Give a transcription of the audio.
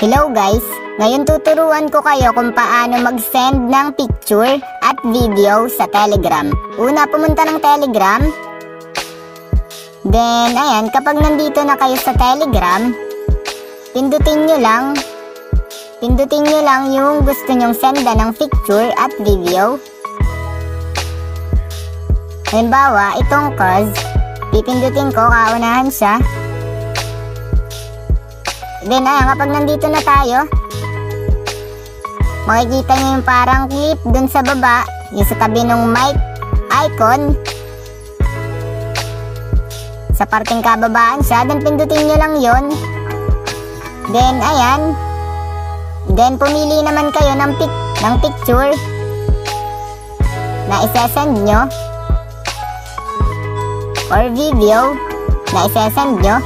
Hello guys! Ngayon tuturuan ko kayo kung paano mag-send ng picture at video sa Telegram. Una, pumunta ng Telegram. Then, ayan, kapag nandito na kayo sa Telegram, pindutin nyo lang yung gusto nyong senda ng picture at video. Halimbawa, itong cause, pipindutin ko, kaunahan siya. Then, ayan, kapag nandito na tayo, makikita nyo yung parang clip dun sa baba, yung sa tabi ng mic icon. Sa parting kababaan siya, then pindutin nyo lang yon. Then, ayan. Then, pumili naman kayo ng picture na isesend nyo or video na isesend nyo.